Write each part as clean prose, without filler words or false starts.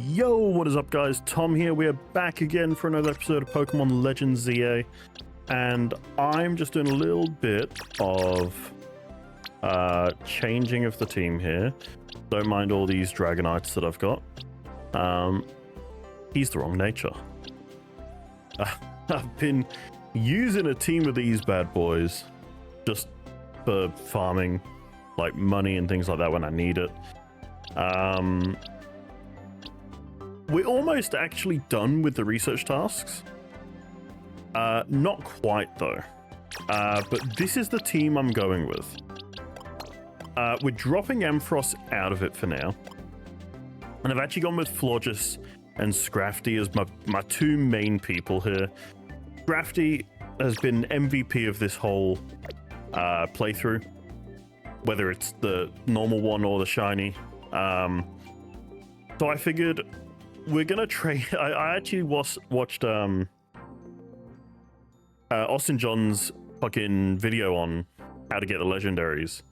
Yo, what is up guys? Tom here. We are back again for another episode of Pokemon Legends ZA, and I'm just doing a little bit of changing of the team here. Don't mind all these Dragonites that I've got. He's the wrong nature. I've been using a team of these bad boys just for farming like money and things like that when I need it. We're almost actually done with the research tasks. Not quite though. But this is the team I'm going with. We're dropping Ampharos out of it for now. And I've actually gone with Florges and Scrafty as my two main people here. Scrafty has been MVP of this whole playthrough, whether it's the normal one or the shiny. So I figured we're gonna trade. I actually watched Austin John's fucking video on how to get the legendaries,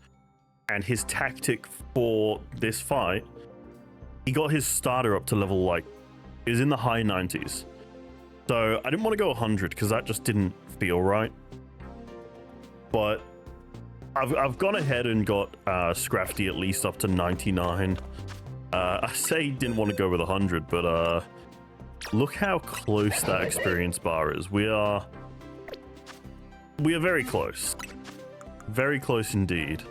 and his tactic for this fight, he got his starter up to level, like, it was in the high 90s. So I didn't want to go 100 because that just didn't feel right. But I've gone ahead and got Scrafty at least up to 99. I say didn't want to go with 100, but look how close that experience bar is. We are very close. Very close indeed.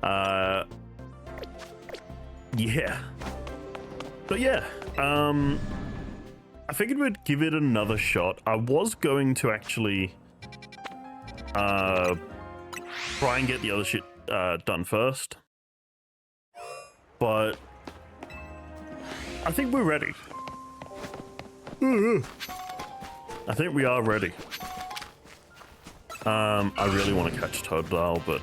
Yeah. But yeah, I figured we'd give it another shot. I was going to actually try and get the other shit done first, but I think we're ready. I think we are ready. I really want to catch Totodile, but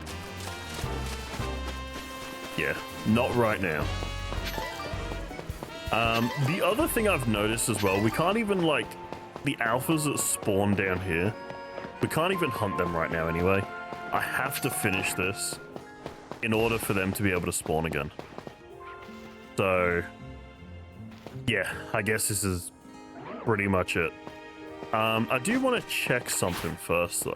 yeah, not right now. The other thing I've noticed as well, we can't even, like, the alphas that spawn down here, we can't even hunt them right now anyway. I have to finish this in order for them to be able to spawn again. So yeah, I guess this is pretty much it. I do want to check something first though.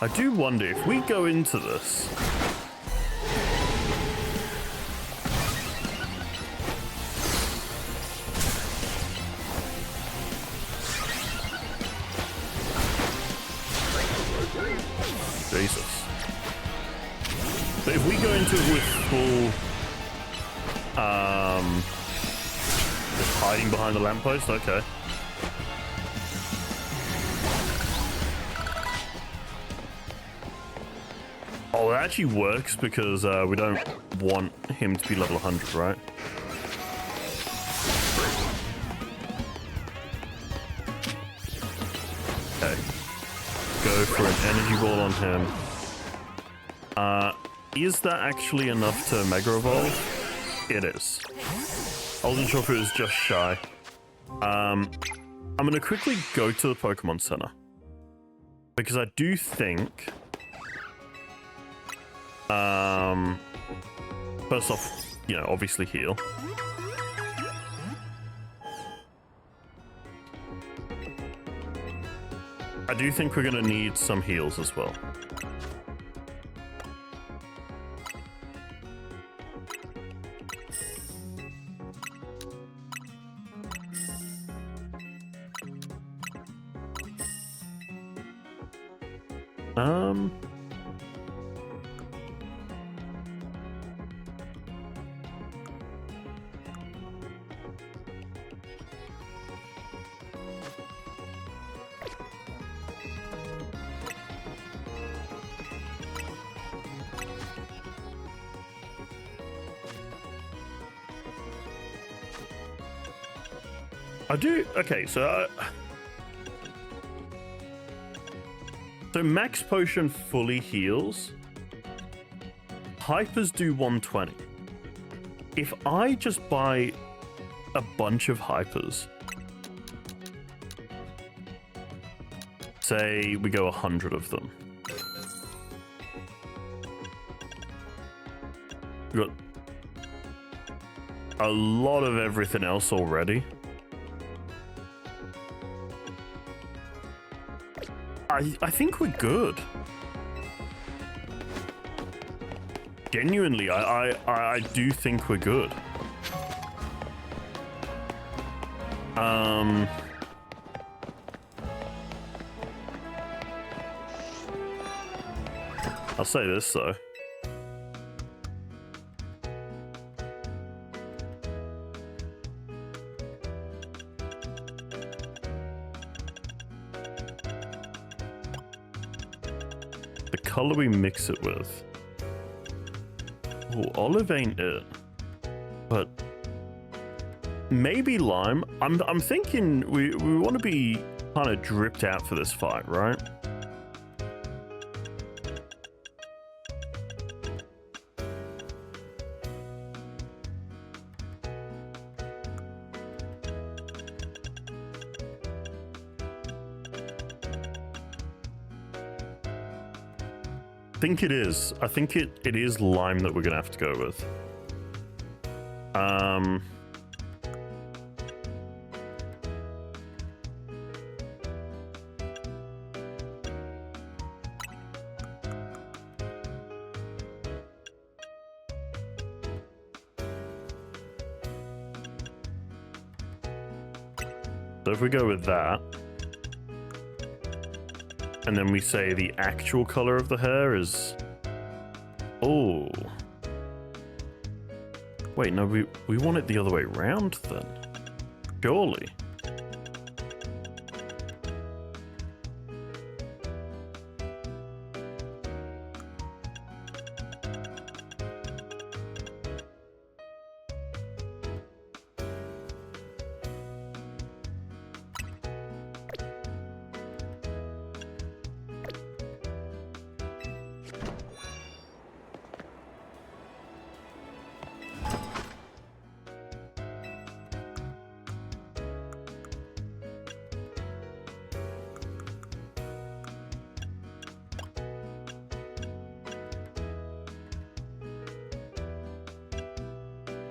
I do wonder if we go into this. Jesus. But if we go into it with full, just hiding behind the lamppost, okay. Oh, it actually works because we don't want him to be level 100, right? Okay. Go for an energy ball on him. Is that actually enough to Mega Evolve? It is. I wasn't sure if it was just shy. I'm gonna quickly go to the Pokemon Center because I do think first off, you know, obviously heal. I do think we're gonna need some heals as well. I do. Okay, so Max Potion fully heals. Hypers do 120. If I just buy a bunch of Hypers, say we go 100 of them, We've got a lot of everything else already. I think we're good. Genuinely, I do think we're good. I'll say this though. The color we mix it with. Oh, olive ain't it. But maybe lime. I'm thinking we want to be kind of dripped out for this fight, right? I think it is. I think it is lime that we're gonna have to go with. So if we go with that, and then we say the actual color of the hair is... Oh. Wait, no, we want it the other way around then. Surely.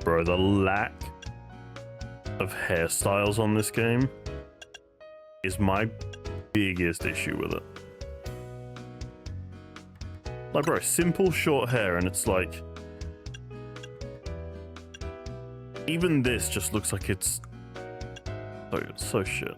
Bro, the lack of hairstyles on this game is my biggest issue with it. Like, bro, simple short hair, and it's like... Even this just looks like it's so shit.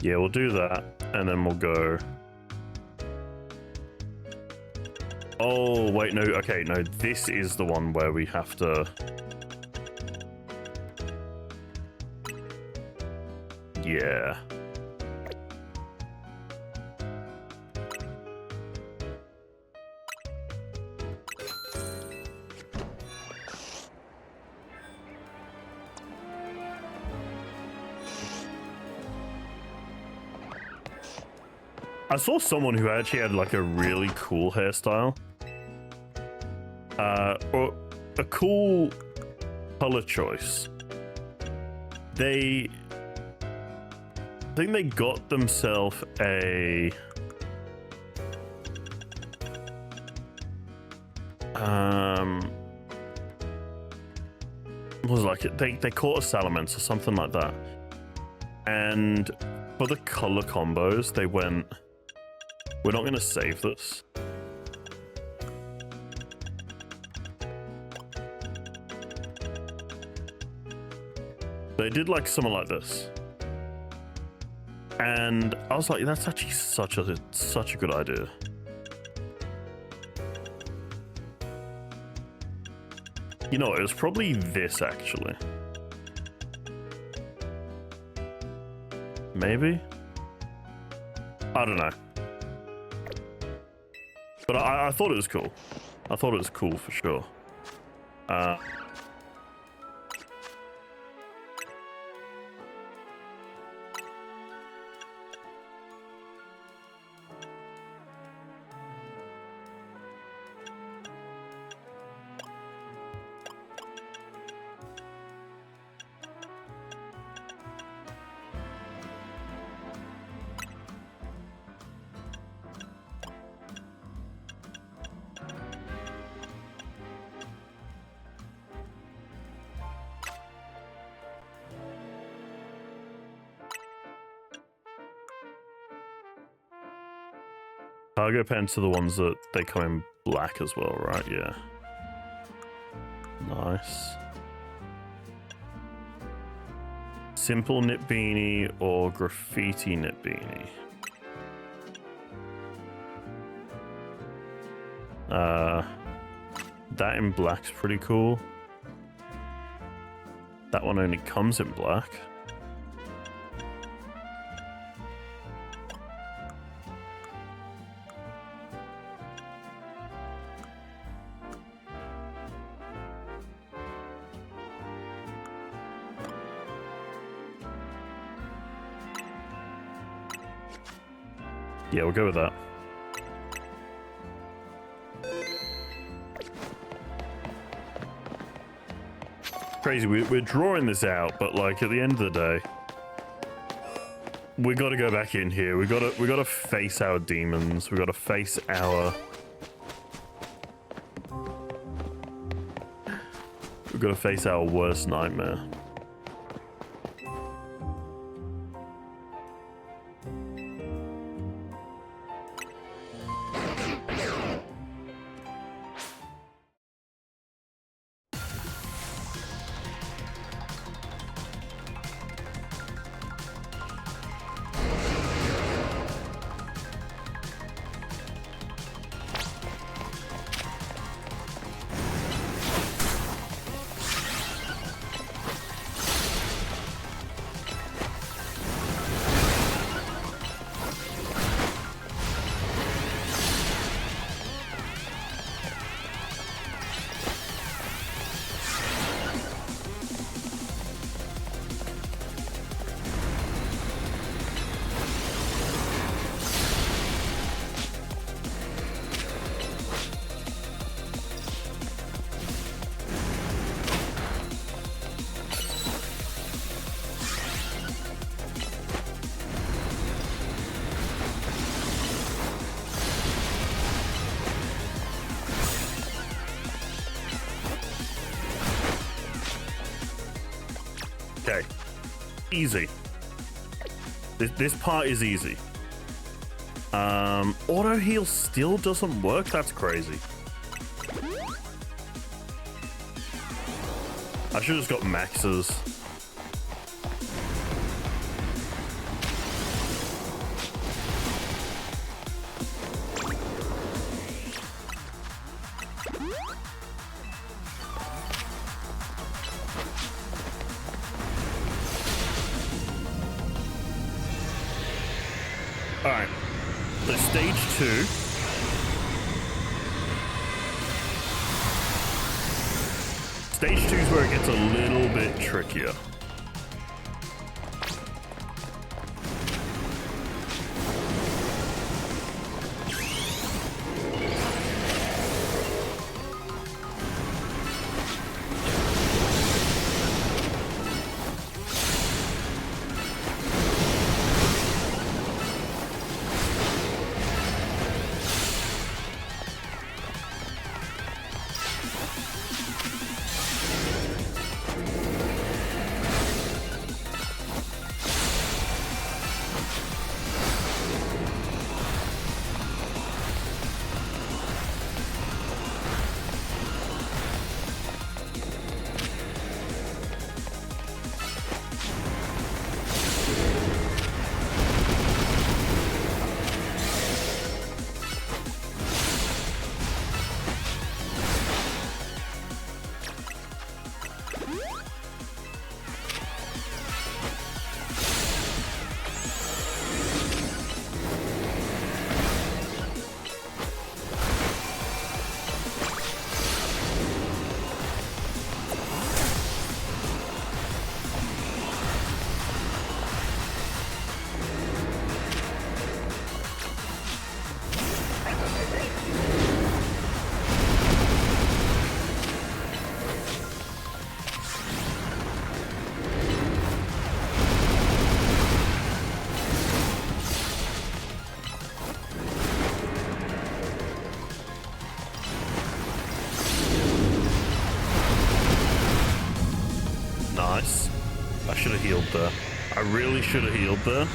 Yeah, we'll do that, and then we'll go... Oh, wait, no, okay, no, this is the one where we have to... Yeah. I saw someone who actually had like a really cool hairstyle. Or a cool color choice. I think they got themselves a... What was it like? They caught a salamence or something like that. And for the color combos, they went... We're not going to save this. They did like something like this. And I was like, that's actually such a good idea. You know, it was probably this actually. Maybe? I don't know. But I thought it was cool. I thought it was cool for sure. Cargo pants are the ones that they come in black as well, right? Yeah. Nice. Simple knit beanie or graffiti knit beanie? That in black's pretty cool. That one only comes in black. Yeah, we'll go with that. Crazy, we're drawing this out, but like at the end of the day, we got to go back in here. We got to face our demons. We got to face our. We got to face our worst nightmare. Okay, easy. This part is easy. Auto heal still doesn't work? That's crazy. I should have just got maxes. Alright, so stage 2. Stage 2 is where it gets a little bit trickier. Nice. I should have healed there. I really should have healed there.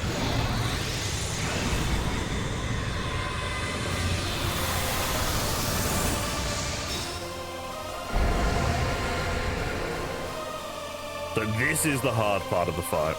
So this is the hard part of the fight.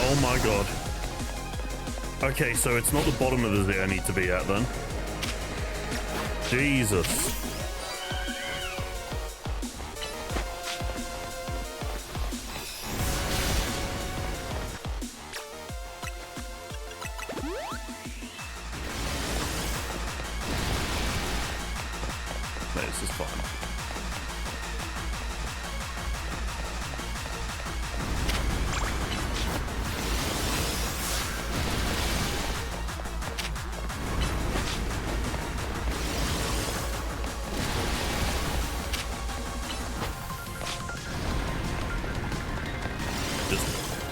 Oh my god. Okay, so it's not the bottom of the Z I need to be at then. Jesus. No, this is fine.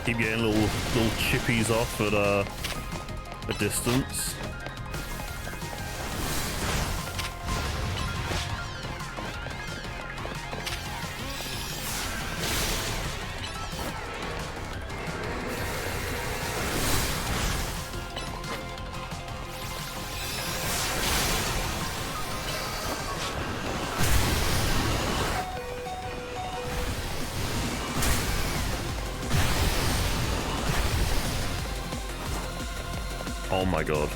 Keep getting little chippies off at a distance. Oh my god.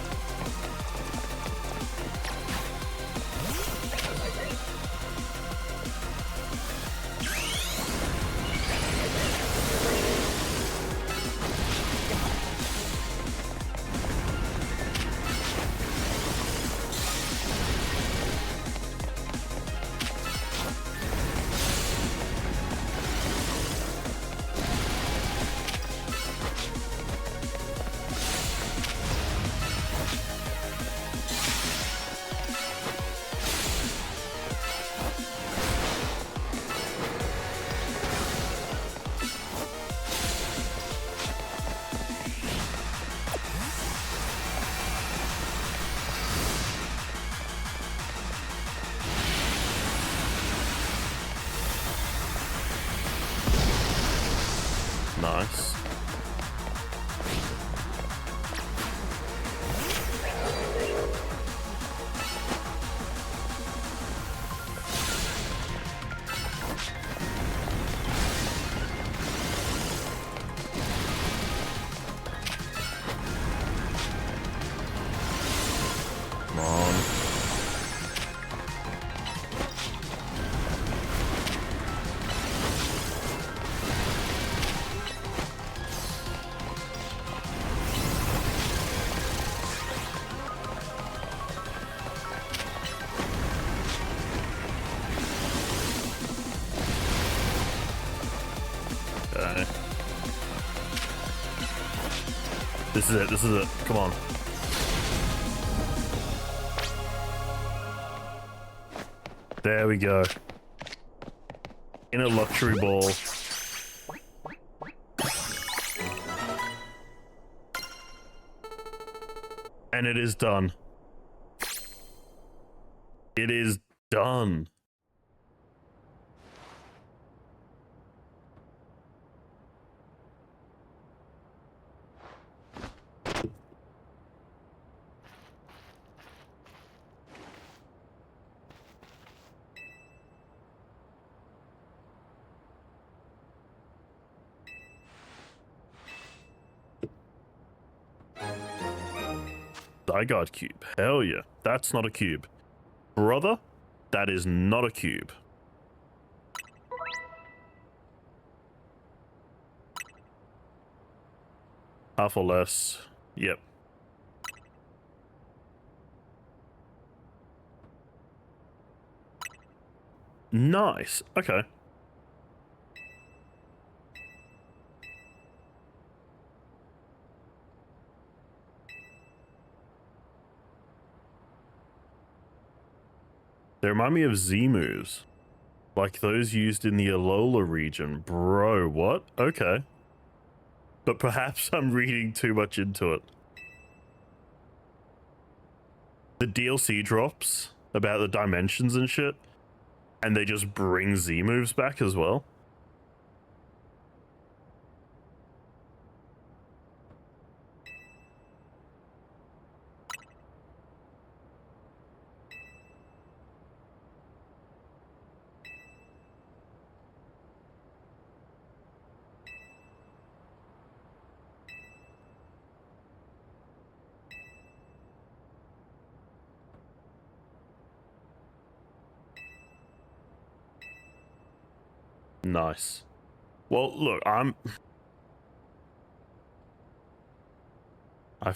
Nice. Come on. Okay. This is it. This is it. Come on. There we go. In a luxury ball. And it is done. It is done. Zygarde cube. Hell yeah. That's not a cube. Brother, that is not a cube. Half or less. Yep. Nice. Okay. They remind me of Z-moves. Like those used in the Alola region. Bro, what? Okay. But perhaps I'm reading too much into it. The DLC drops about the dimensions and shit, and they just bring Z-moves back as well. Nice. Well, look, I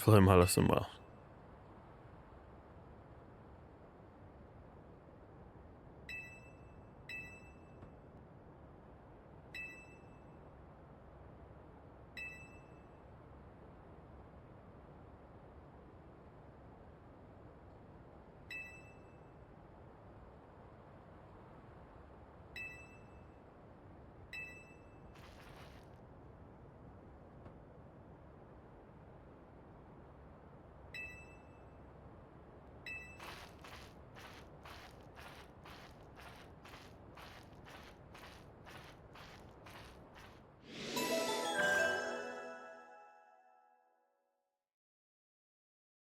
learned my lesson well.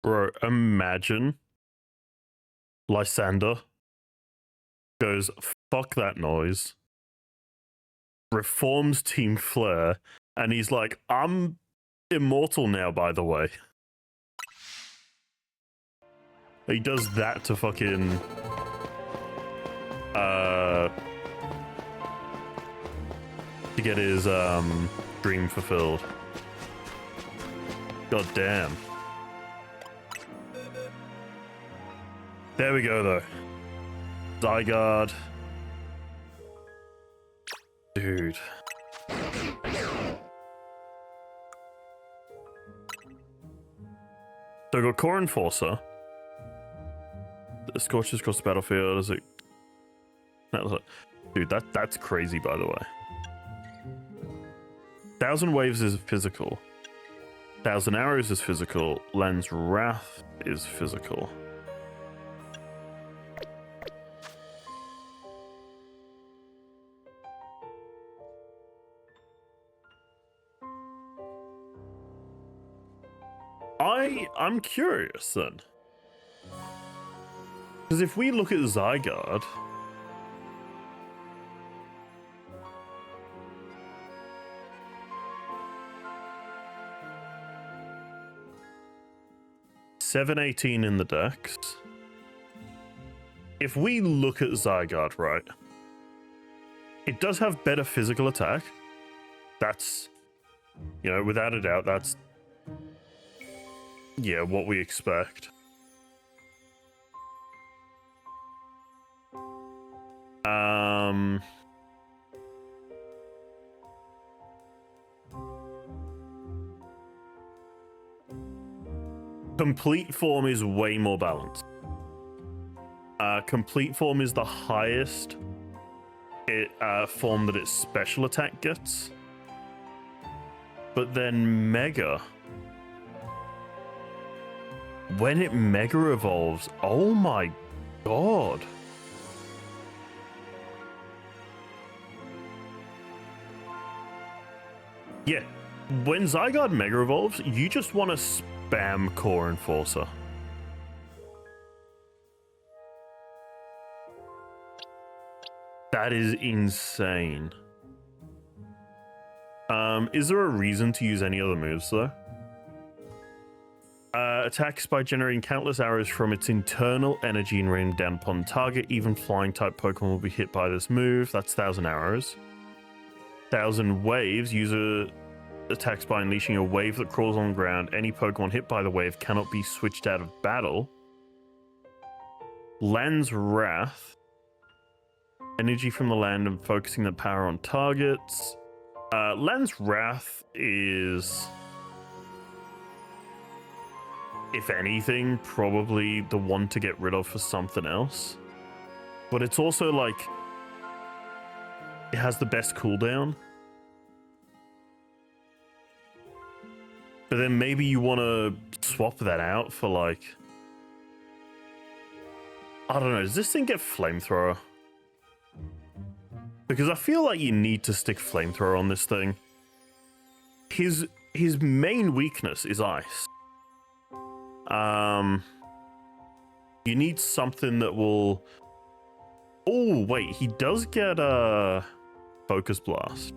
Bro, imagine Lysander goes, fuck that noise, reforms Team Flare, and he's like, I'm immortal now, by the way. He does that to fucking... to get his, dream fulfilled. God damn. There we go, though. Zygarde. Dude. So I got Core Enforcer. The scorches across the battlefield as it... Dude, that's crazy, by the way. 1,000 Waves is physical. 1,000 Arrows is physical. Lens Wrath is physical. I'm curious then. Because if we look at Zygarde, $718 in the dex. If we look at Zygarde, right, it does have better physical attack. That's, you know, without a doubt, that's, yeah, what we expect. Complete Form is way more balanced. Complete Form is the highest form that its special attack gets. But then Mega... when it Mega evolves, oh my god. Yeah, when Zygarde Mega evolves, you just want to spam Core Enforcer. That is insane. Is there a reason to use any other moves though? Attacks by generating countless arrows from its internal energy and rain down upon target. Even flying type Pokemon will be hit by this move. That's 1,000 arrows. 1,000 waves. Use a attacks by unleashing a wave that crawls on the ground. Any Pokemon hit by the wave cannot be switched out of battle. Land's Wrath. Energy from the land and focusing the power on targets. Land's Wrath is, if anything, probably the one to get rid of for something else. But it's also like, it has the best cooldown. But then maybe you want to swap that out for like, I don't know, does this thing get Flamethrower? Because I feel like you need to stick Flamethrower on this thing. His main weakness is ice. You need something that will... Oh, wait, he does get a Focus Blast.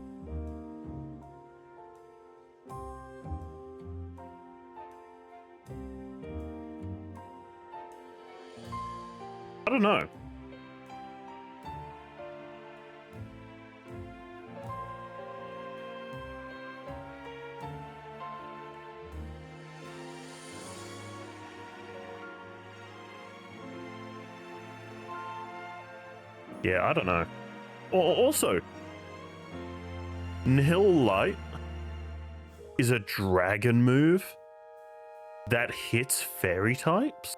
I don't know. Yeah, I don't know. Also, Nihil Light is a dragon move that hits fairy types.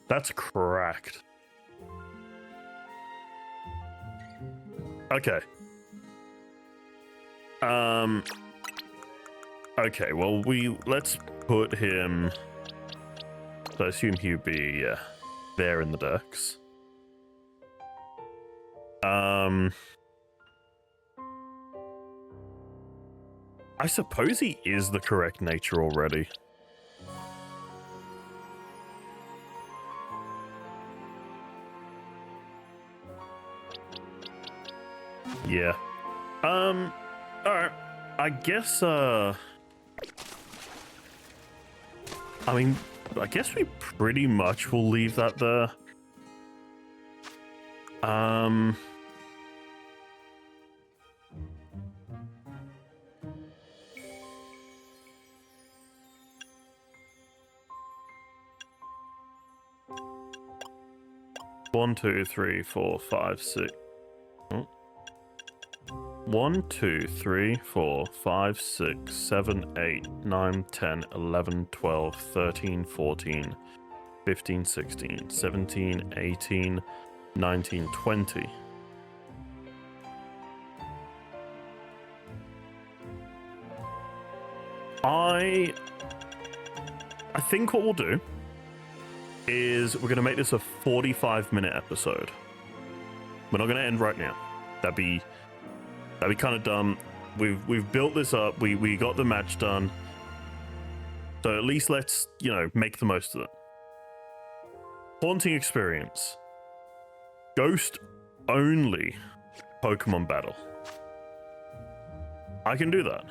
That's cracked. Okay. Okay, well, let's put him... So I assume he'd be there in the decks. I suppose he is the correct nature already. Yeah. Alright. I guess, I mean, I guess we pretty much will leave that there. One, two, three, four, five, six. 1, 2, 3, 4, 5, 6, 7, 8, 9, 10, 11, 12, 13, 14, 15, 16, 17, 18, 19, 20. I think what we'll do is we're going to make this a 45-minute episode. We're not going to end right now. That'd be kind of dumb. We've built this up. We got the match done. So at least let's, you know, make the most of it. Haunting experience. Ghost only Pokemon battle. I can do that.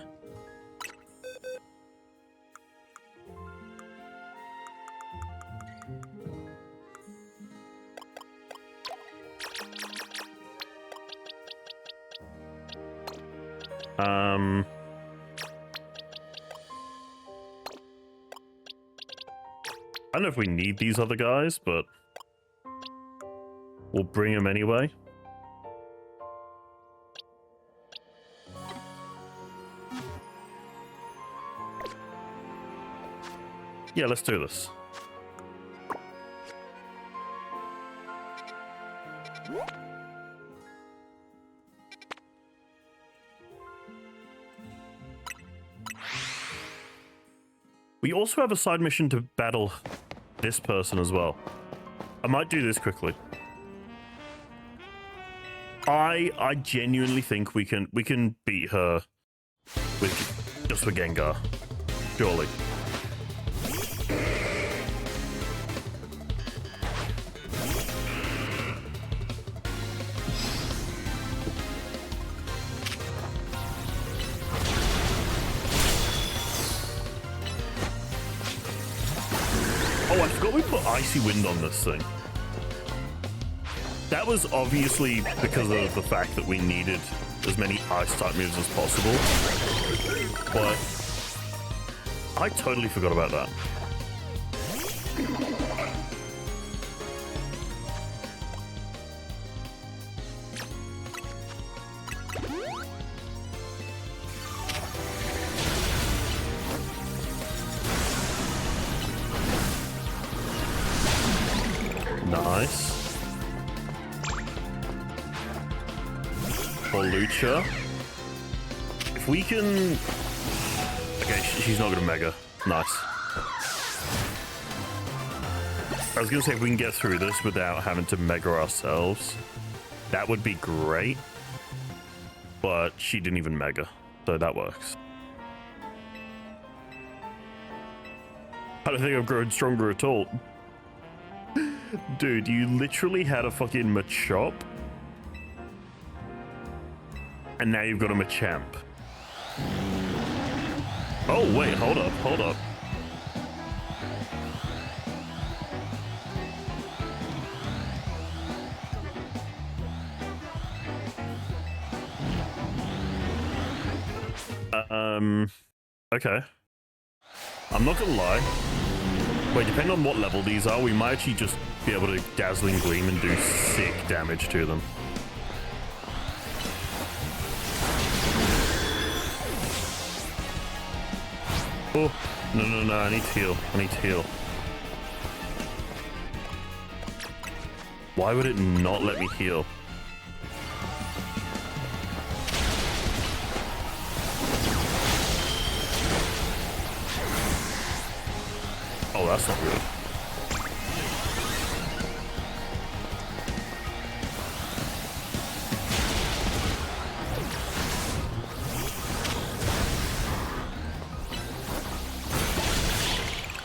I don't know if we need these other guys, but we'll bring them anyway. Yeah, let's do this. We also have a side mission to battle this person as well. I might do this quickly. I genuinely think we can beat her with just with Gengar. Surely. Oh, I forgot we put Icy Wind on this thing. That was obviously because of the fact that we needed as many ice-type moves as possible. But I totally forgot about that. Nice. For Lucha. If we can... Okay, she's not gonna Mega. Nice. I was gonna say if we can get through this without having to Mega ourselves, that would be great. But she didn't even Mega, so that works. I don't think I've grown stronger at all. Dude, you literally had a fucking Machop. And now you've got a Machamp. Oh, wait, hold up, hold up. Okay. I'm not gonna lie. Wait, depending on what level these are, we might actually just be able to Dazzling Gleam and do sick damage to them. Oh, no, I need to heal. I need to heal. Why would it not let me heal? Oh, that's not good.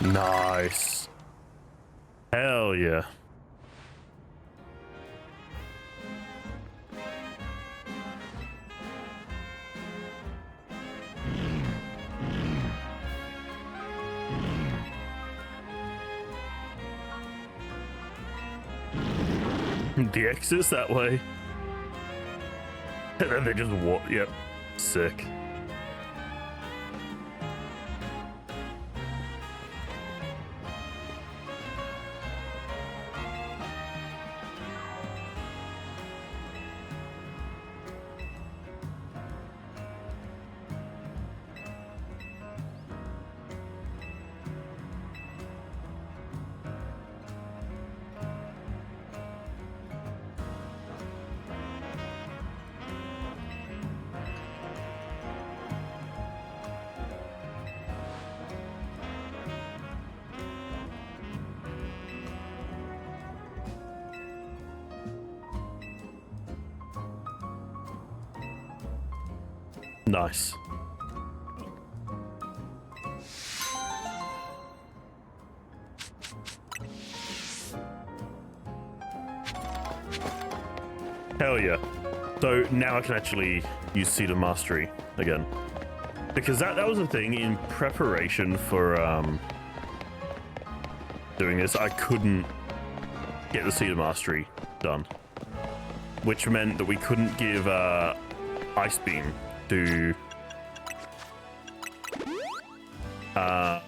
Nice. Hell yeah. The exit's that way. And then they just walk. Yep. Sick. Nice. Hell yeah. So now I can actually use Seed of Mastery again. Because that was the thing, in preparation for doing this, I couldn't get the Seed of Mastery done. Which meant that we couldn't give Ice Beam to not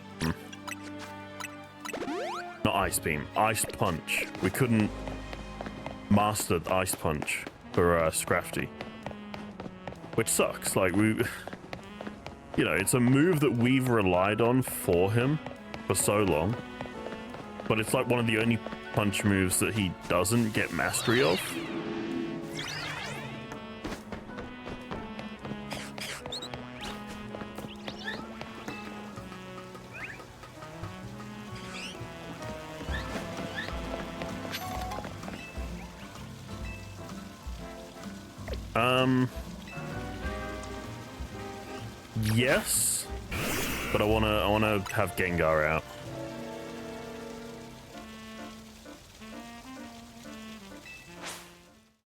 Ice Beam, Ice Punch. We couldn't master the Ice Punch for Scrafty, which sucks. Like, we, you know, it's a move that we've relied on for him for so long, but it's like one of the only punch moves that he doesn't get mastery of. Yes, but I wanna have Gengar out.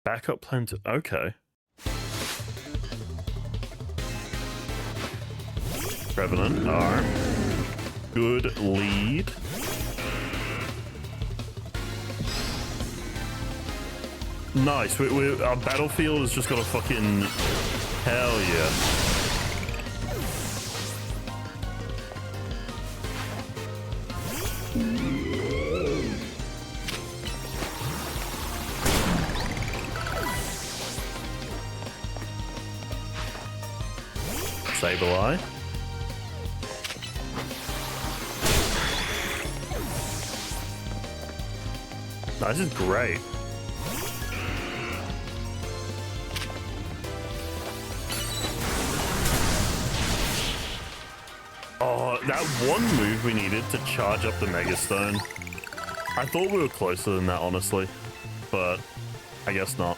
Backup plan to, okay. Revenant arm. Good lead. Nice. Our battlefield has just got a fucking... Hell yeah. Sableye. This is great. Oh, that one move we needed to charge up the Mega Stone. I thought we were closer than that, honestly, but I guess not.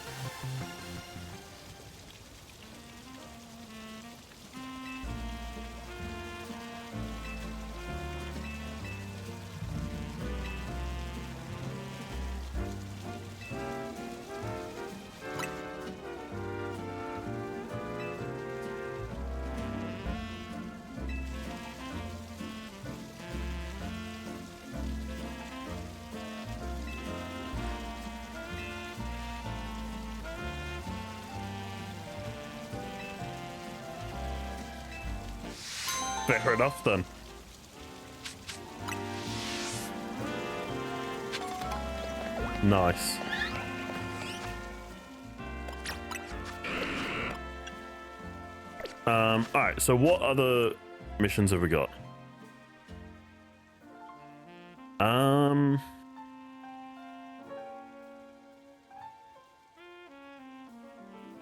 Fair enough then. Nice. Alright, so what other missions have we got?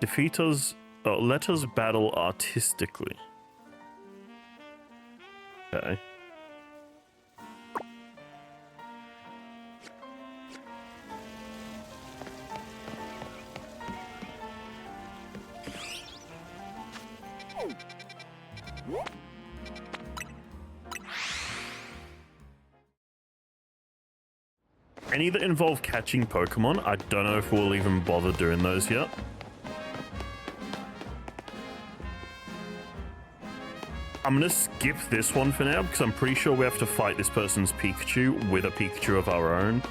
Defeat us, let us battle artistically. Okay. Any that involve catching Pokemon, I don't know if we'll even bother doing those yet. I'm gonna skip this one for now because I'm pretty sure we have to fight this person's Pikachu with a Pikachu of our own.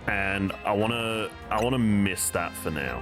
And I wanna miss that for now.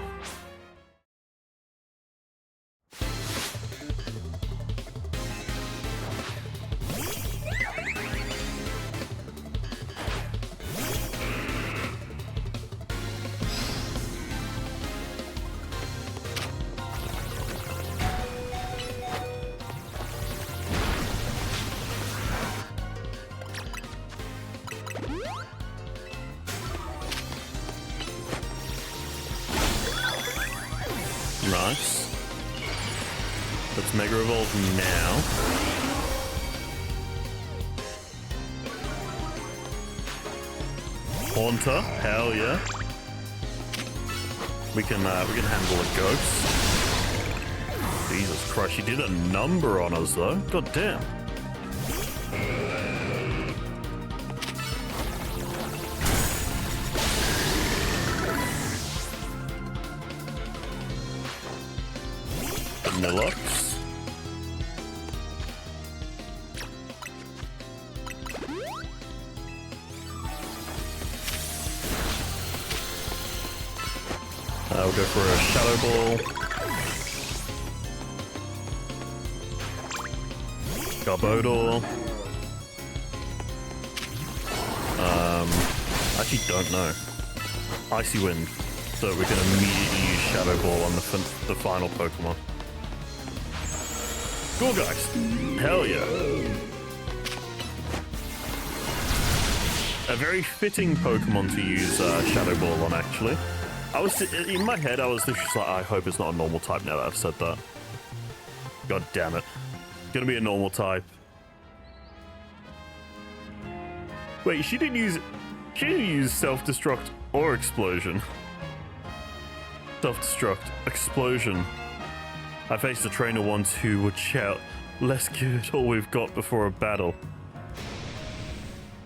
Nice. Let's Mega Evolve now. Haunter, hell yeah. We can handle a ghost. Jesus Christ, she did a number on us though. God damn. Vanillux. We'll go for a Shadow Ball. Garbodor. Actually don't know. Icy Wind. So we can immediately use Shadow Ball on the final Pokemon. Cool, guys. Hell yeah. A very fitting Pokemon to use Shadow Ball on, actually. In my head, I was just like, I hope it's not a normal type now that I've said that. God damn it. Gonna be a normal type. Wait, she didn't use Self-Destruct or Explosion. Self-Destruct, Explosion. I faced a trainer once who would shout, "Let's give it all we've got before a battle."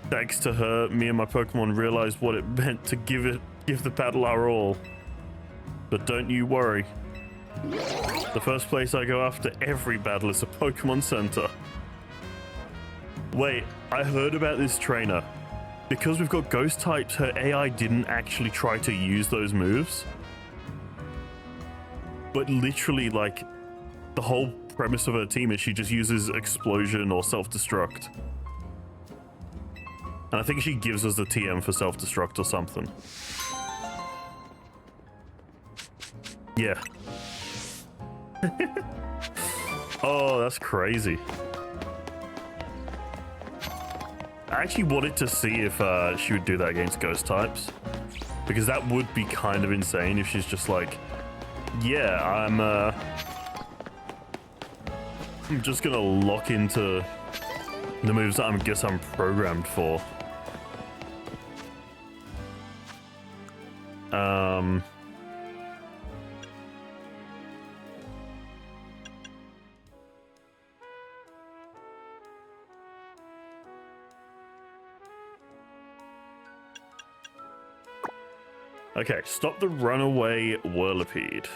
Thanks to her, me and my Pokemon realized what it meant to give the battle our all. But don't you worry. The first place I go after every battle is a Pokemon Center. Wait, I heard about this trainer. because we've got ghost types, her AI didn't actually try to use those moves. But literally, like, the whole premise of her team is she just uses explosion or self-destruct. And I think she gives us the TM for self-destruct or something. Yeah. Oh, that's crazy. I actually wanted to see if she would do that against ghost types, because that would be kind of insane if she's just like, yeah, I'm just gonna lock into the moves that I guess I'm programmed for. Okay, stop the runaway Whirlipede.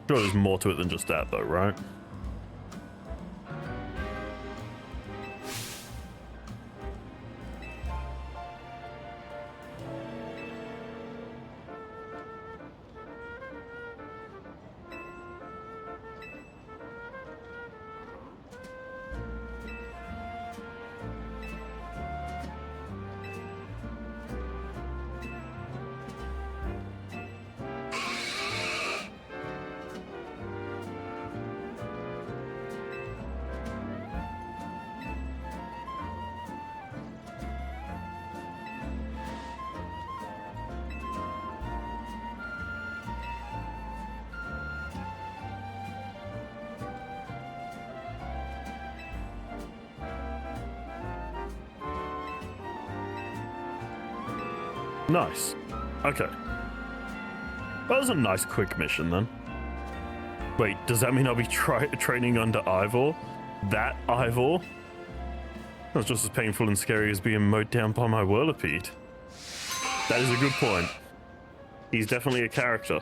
Sure, there's more to it than just that, though, right? Nice. Okay. That was a nice quick mission then. Wait, does that mean I'll be training under Ivor? That Ivor? That's just as painful and scary as being mowed down by my Whirlipede. That is a good point. He's definitely a character.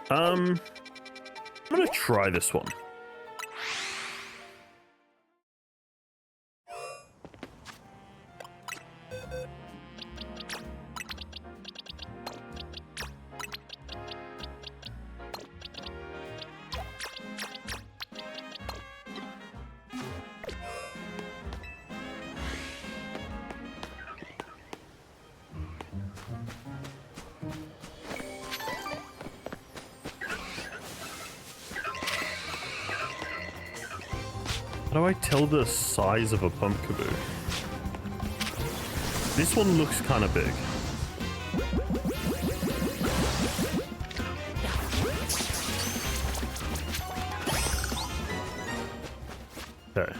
I'm gonna try this one. How do I tell the size of a Pumpkaboo? This one looks kind of big. Okay.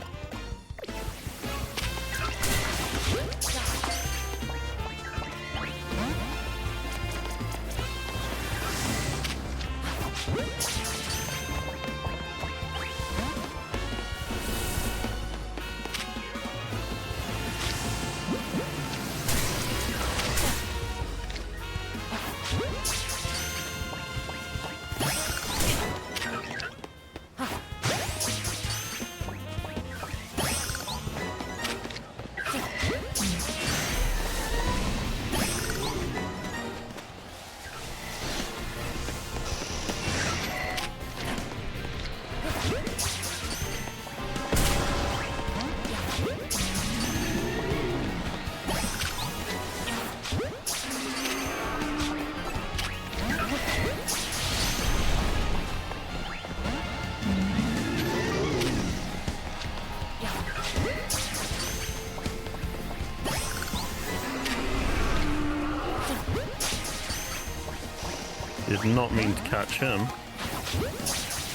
Did not mean to catch him.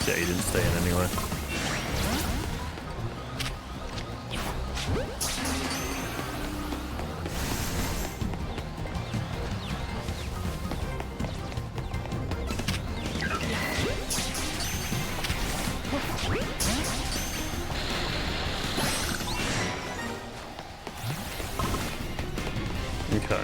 Yeah, he didn't stay in anyway. Okay.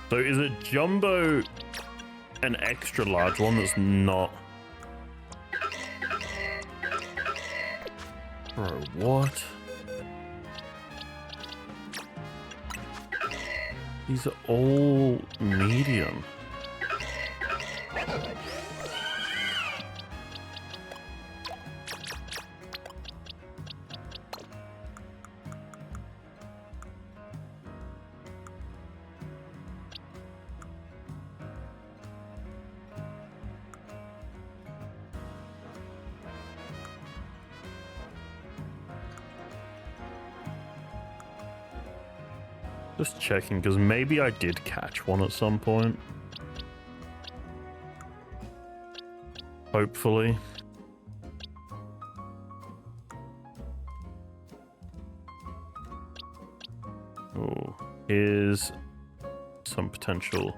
So is it Jumbo an extra large one that's not? Bro, what? These are all medium. Just checking, because maybe I did catch one at some point. Hopefully. Oh, here's some potential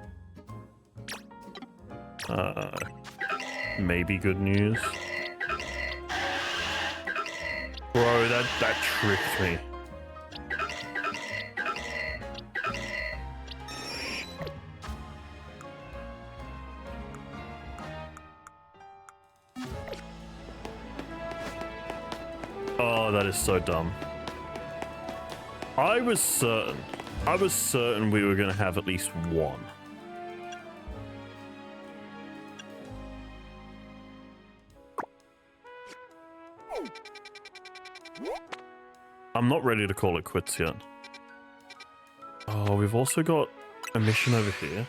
maybe good news. Bro, that tricked me. Oh, that is so dumb. I was certain we were going to have at least one. I'm not ready to call it quits yet. Oh, we've also got a mission over here.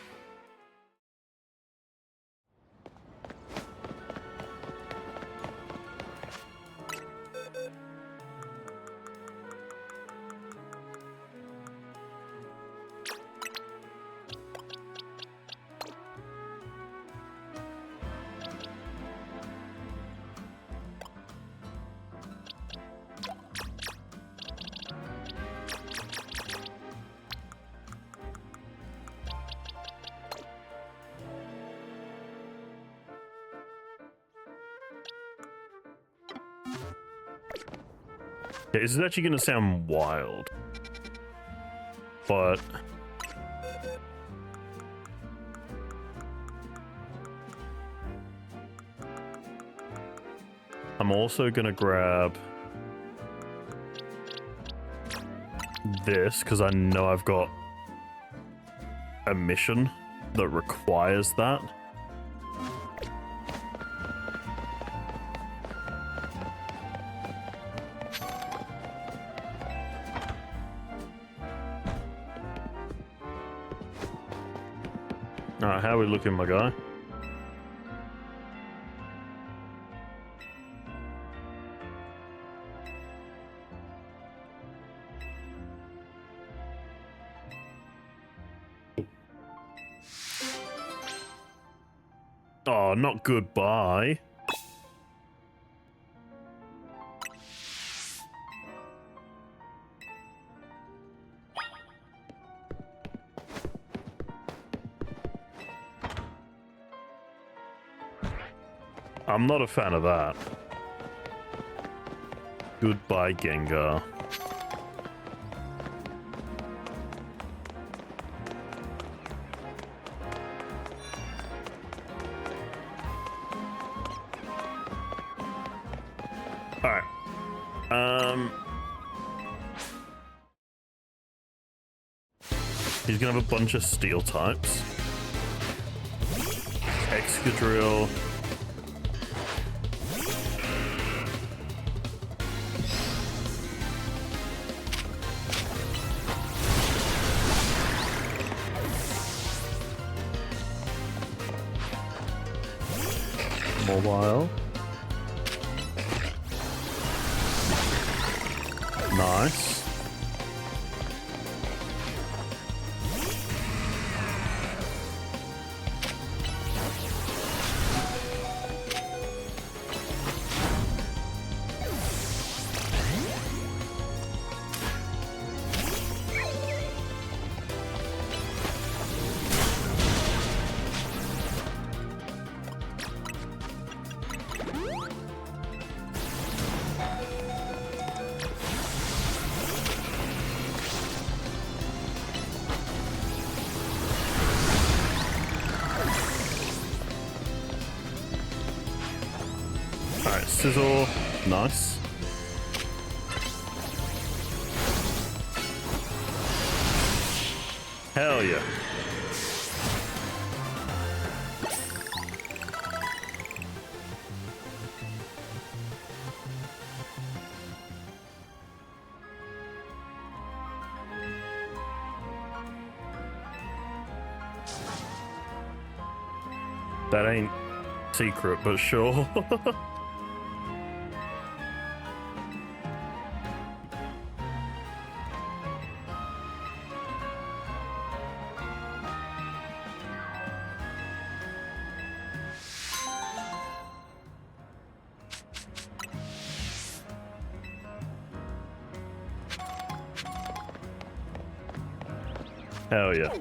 Okay, this is actually going to sound wild, but I'm also going to grab this because I know I've got a mission that requires that. Alright, how are we looking, my guy? Oh, not goodbye. I'm not a fan of that. Goodbye, Gengar. Alright. He's gonna have a bunch of steel types. Excadrill. Mobile. Nice. Alright, Sizzle. Nice. Hell yeah. That ain't secret, but sure. Hell yeah.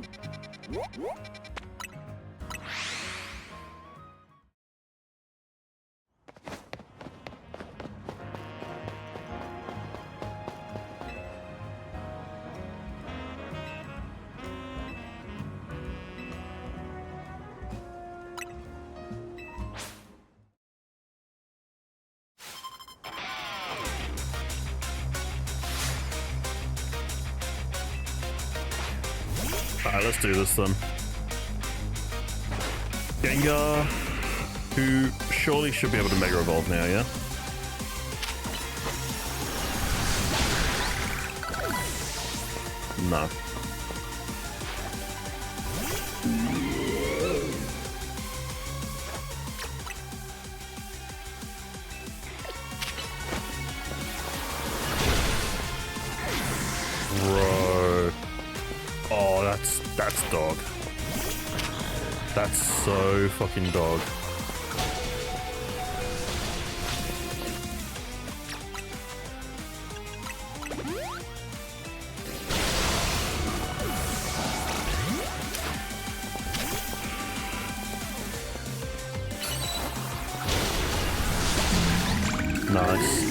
Alright, let's do this then. Gengar, who surely should be able to Mega Evolve now, yeah? No. Bro. Oh, that's dog. That's so fucking dog. Nice.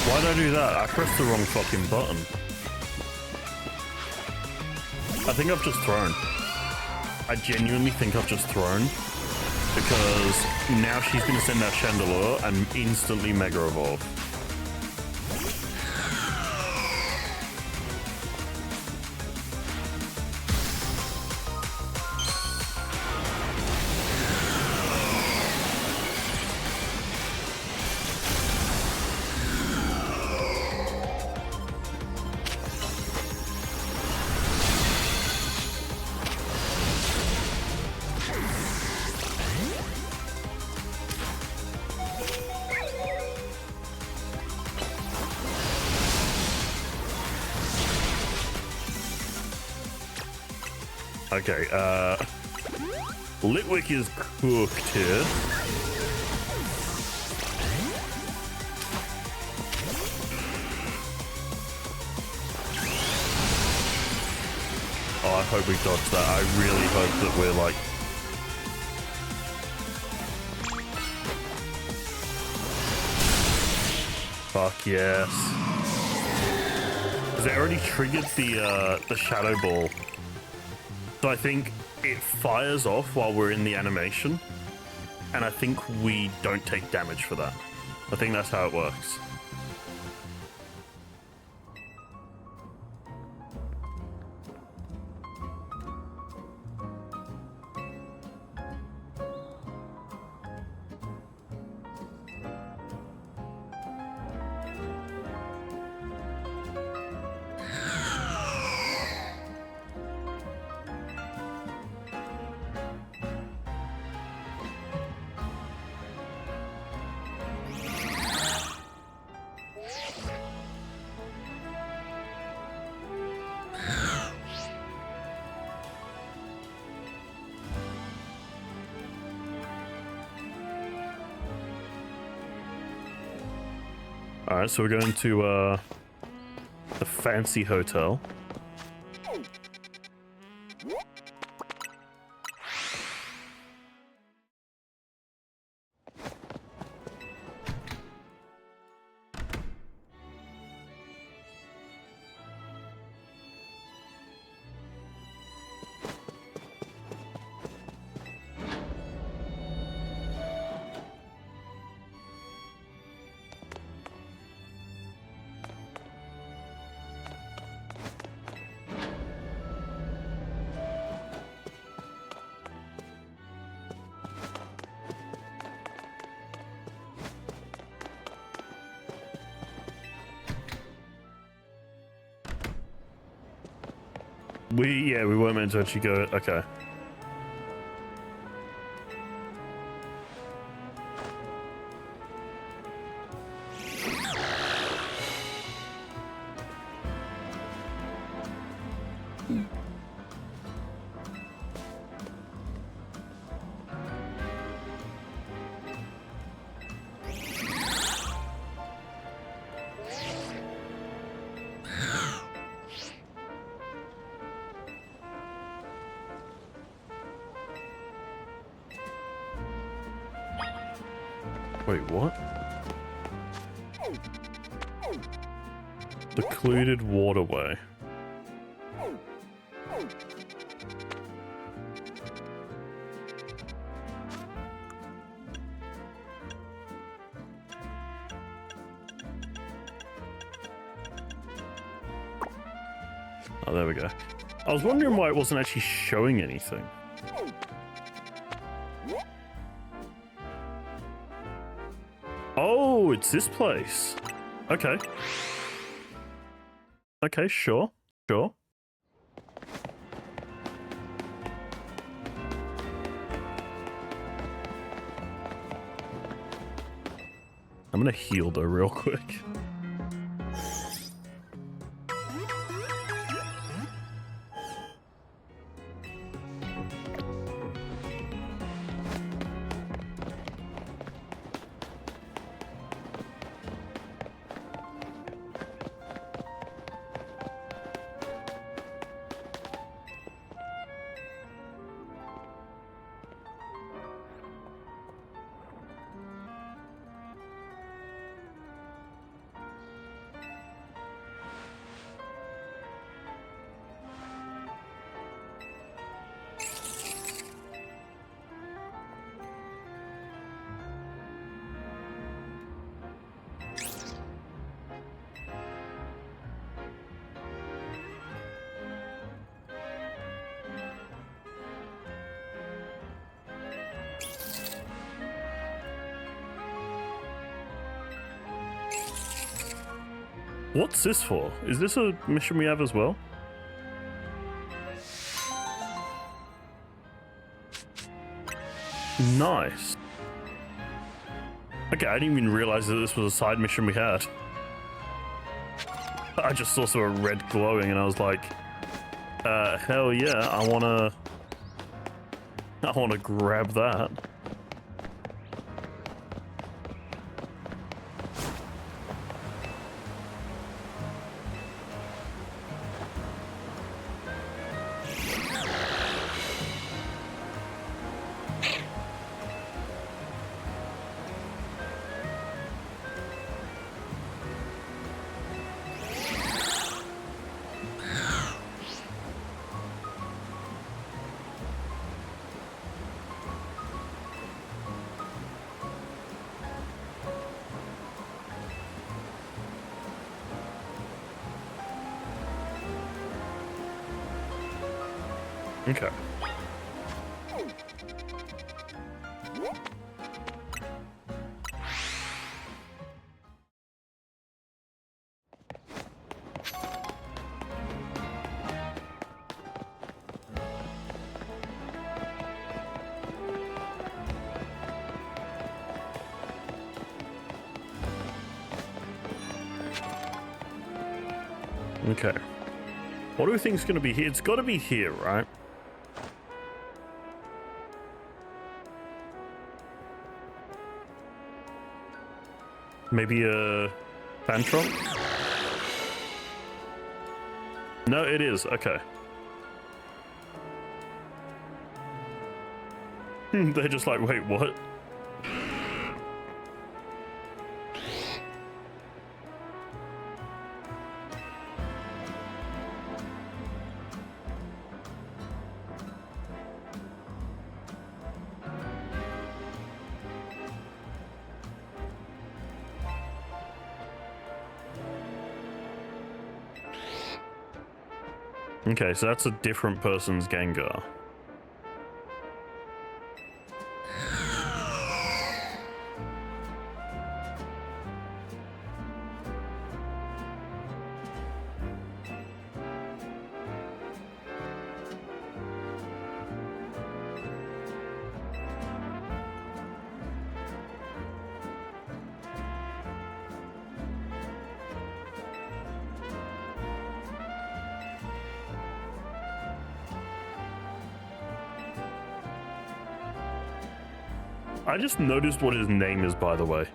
Why did I do that? I pressed the wrong fucking button. I think I've just thrown. I genuinely think I've just thrown. Because now she's going to send out Chandelure and instantly Mega Evolve. Okay, Litwick is cooked here. Oh, I hope we dodge that. I really hope that we're like... Fuck yes. Because it already triggered the Shadow Ball. So I think it fires off while we're in the animation, and I think we don't take damage for that. I think that's how it works. Alright, so we're going to the fancy hotel. We weren't meant to actually go. Okay. Wait, what? Secluded waterway. Oh, there we go. I was wondering why it wasn't actually showing anything. Oh, it's this place. Okay. Okay, sure. Sure. I'm gonna heal though real quick. What's this for? Is this a mission we have as well? Nice. Okay, I didn't even realize that this was a side mission we had. I just saw some red glowing and I was like, hell yeah, I wanna grab that. Okay. Okay. What do we think is going to be here? It's got to be here, right? Maybe Pantron? No, it is. Okay. They're just like, wait, what? Okay, so that's a different person's Gengar. I just noticed what his name is, by the way.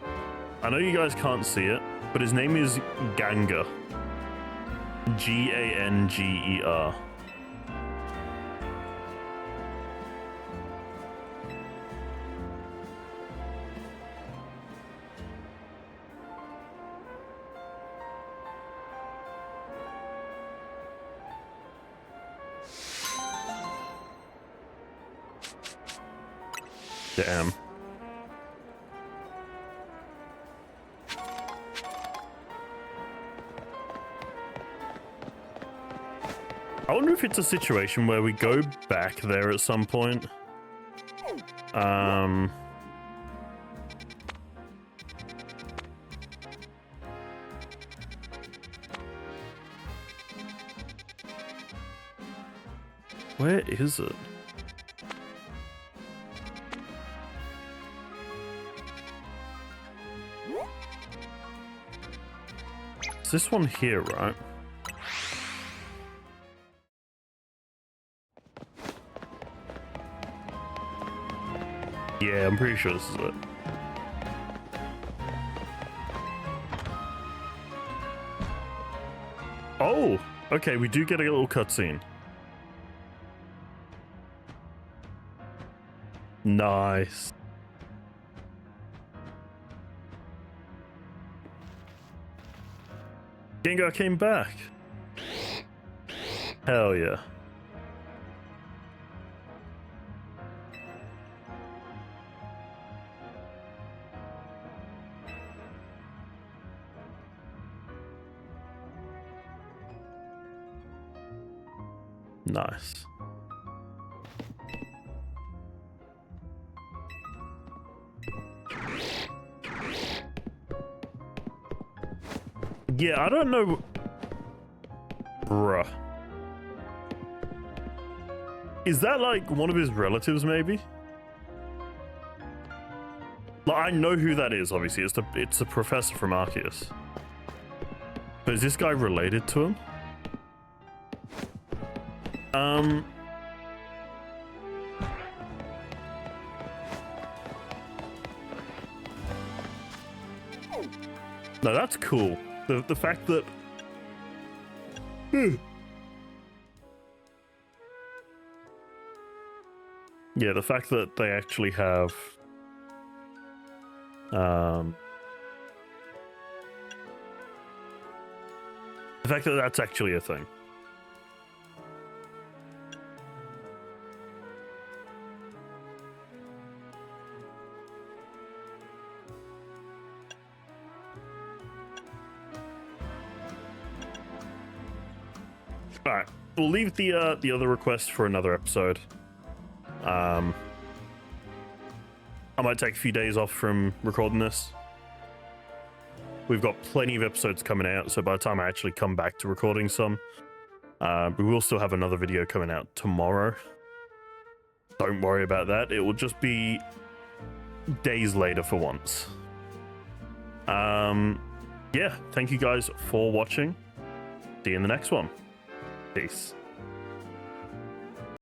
I know you guys can't see it, but his name is Ganger. Ganger. Damn. I wonder if it's a situation where we go back there at some point. Where is it? It's this one here, right? Yeah, I'm pretty sure this is it. Oh, okay, we do get a little cutscene. Nice. Gengar came back. Hell yeah. Nice. Yeah, I don't know. Bruh. Is that like one of his relatives, maybe? Like, I know who that is, obviously. It's the professor from Arceus. But is this guy related to him? No, that's cool. The fact that... Yeah, the fact that they actually have... The fact that that's actually a thing. Alright, we'll leave the other request for another episode. I might take a few days off from recording this. We've got plenty of episodes coming out, so by the time I actually come back to recording some, we will still have another video coming out tomorrow. Don't worry about that. It will just be days later for once. Yeah, thank you guys for watching. See you in the next one. Peace.